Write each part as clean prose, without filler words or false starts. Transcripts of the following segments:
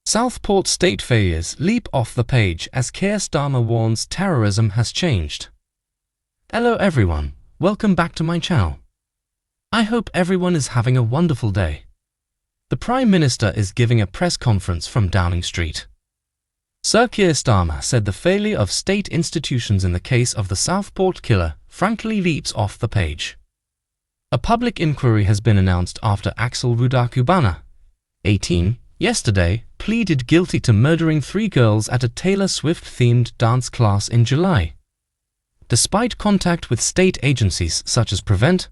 Southport state failures leap off the page as Keir Starmer warns terrorism has changed. Hello everyone, welcome back to my channel. I hope everyone is having a wonderful day. The Prime Minister is giving a press conference from Downing Street. Sir Keir Starmer said the failure of state institutions in the case of the Southport killer frankly leaps off the page. A public inquiry has been announced after Axel Rudakubana, 18, yesterday pleaded guilty to murdering 3 girls at a Taylor Swift-themed dance class in July. Despite contact with state agencies such as Prevent,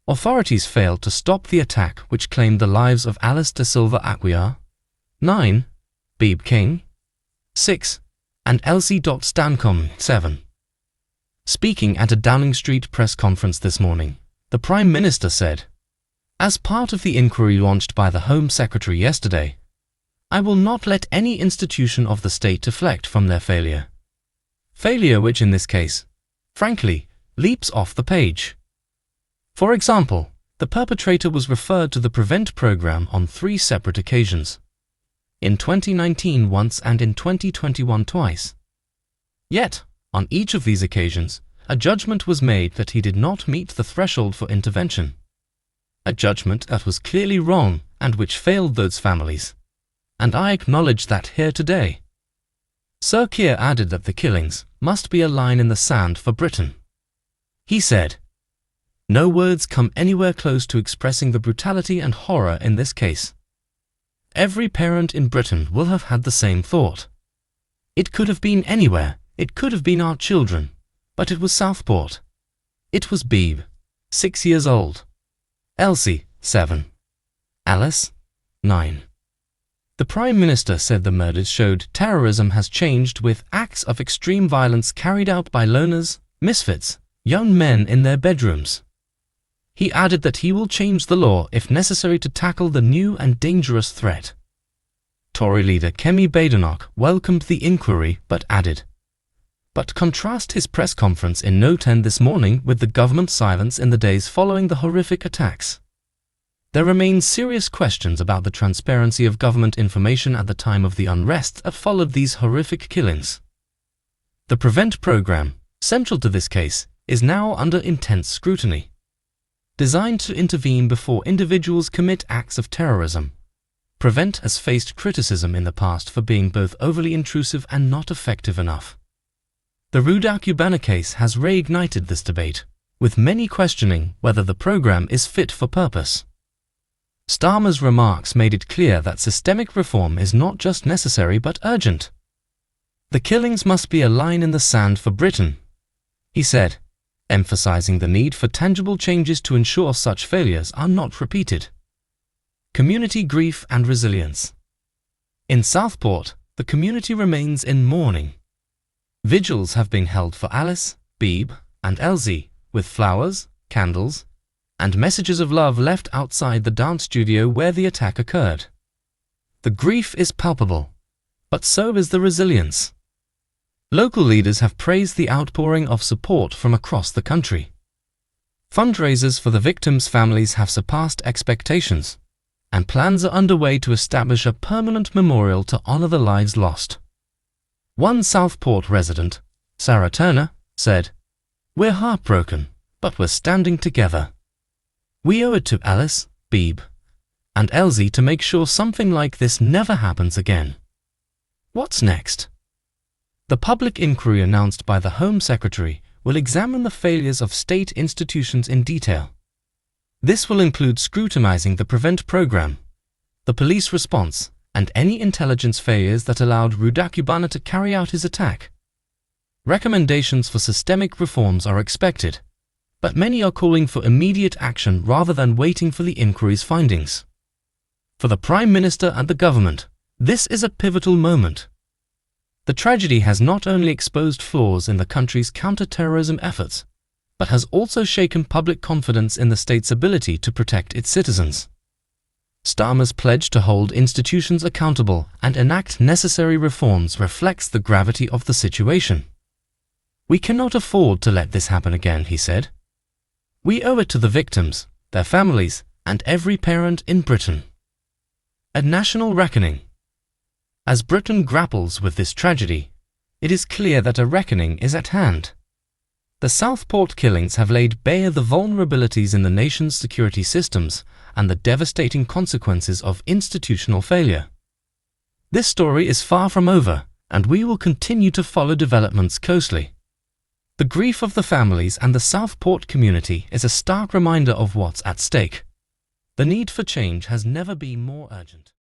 authorities failed to stop the attack which claimed the lives of Alice da Silva Aguiar, 9, BREAAKING, 6, and Elsie Stancombe, 7. Speaking at a Downing Street press conference this morning, the Prime Minister said, "As part of the inquiry launched by the Home Secretary yesterday, I will not let any institution of the state deflect from their failure. Failure which in this case, frankly, leaps off the page. For example, the perpetrator was referred to the Prevent program on 3 separate occasions. In 2019 once and in 2021 twice. Yet, on each of these occasions, a judgment was made that he did not meet the threshold for intervention. A judgment that was clearly wrong and which failed those families. And I acknowledge that here today." Sir Keir added that the killings must be a line in the sand for Britain. He said, "No words come anywhere close to expressing the brutality and horror in this case. Every parent in Britain will have had the same thought. It could have been anywhere, it could have been our children, but it was Southport. It was Beeb, 6 years old. Elsie, 7. Alice, 9. The Prime Minister said the murders showed terrorism has changed, with acts of extreme violence carried out by loners, misfits, young men in their bedrooms. He added that he will change the law if necessary to tackle the new and dangerous threat. Tory leader Kemi Badenoch welcomed the inquiry but added, "But contrast his press conference in Note 10 this morning with the government's silence in the days following the horrific attacks. There remain serious questions about the transparency of government information at the time of the unrest that followed these horrific killings. The Prevent program, central to this case, is now under intense scrutiny. Designed to intervene before individuals commit acts of terrorism, Prevent has faced criticism in the past for being both overly intrusive and not effective enough. The Rudakubana case has reignited this debate, with many questioning whether the program is fit for purpose." Starmer's remarks made it clear that systemic reform is not just necessary but urgent. "The killings must be a line in the sand for Britain," he said, emphasizing the need for tangible changes to ensure such failures are not repeated. Community grief and resilience. In Southport, the community remains in mourning. Vigils have been held for Alice, Beeb, and Elsie, with flowers, candles, and messages of love left outside the dance studio where the attack occurred. The grief is palpable, but so is the resilience. Local leaders have praised the outpouring of support from across the country. Fundraisers for the victims' families have surpassed expectations, and plans are underway to establish a permanent memorial to honor the lives lost. One Southport resident, Sarah Turner, said, "We're heartbroken, but we're standing together. We owe it to Alice, Beeb, and Elsie to make sure something like this never happens again." What's next? The public inquiry announced by the Home Secretary will examine the failures of state institutions in detail. This will include scrutinizing the Prevent program, the police response, and any intelligence failures that allowed Rudakubana to carry out his attack. Recommendations for systemic reforms are expected, but many are calling for immediate action rather than waiting for the inquiry's findings. For the Prime Minister and the government, this is a pivotal moment. The tragedy has not only exposed flaws in the country's counter-terrorism efforts, but has also shaken public confidence in the state's ability to protect its citizens. Starmer's pledge to hold institutions accountable and enact necessary reforms reflects the gravity of the situation. "We cannot afford to let this happen again," he said. "We owe it to the victims, their families, and every parent in Britain." A national reckoning. As Britain grapples with this tragedy, it is clear that a reckoning is at hand. The Southport killings have laid bare the vulnerabilities in the nation's security systems and the devastating consequences of institutional failure. This story is far from over, and we will continue to follow developments closely. The grief of the families and the Southport community is a stark reminder of what's at stake. The need for change has never been more urgent.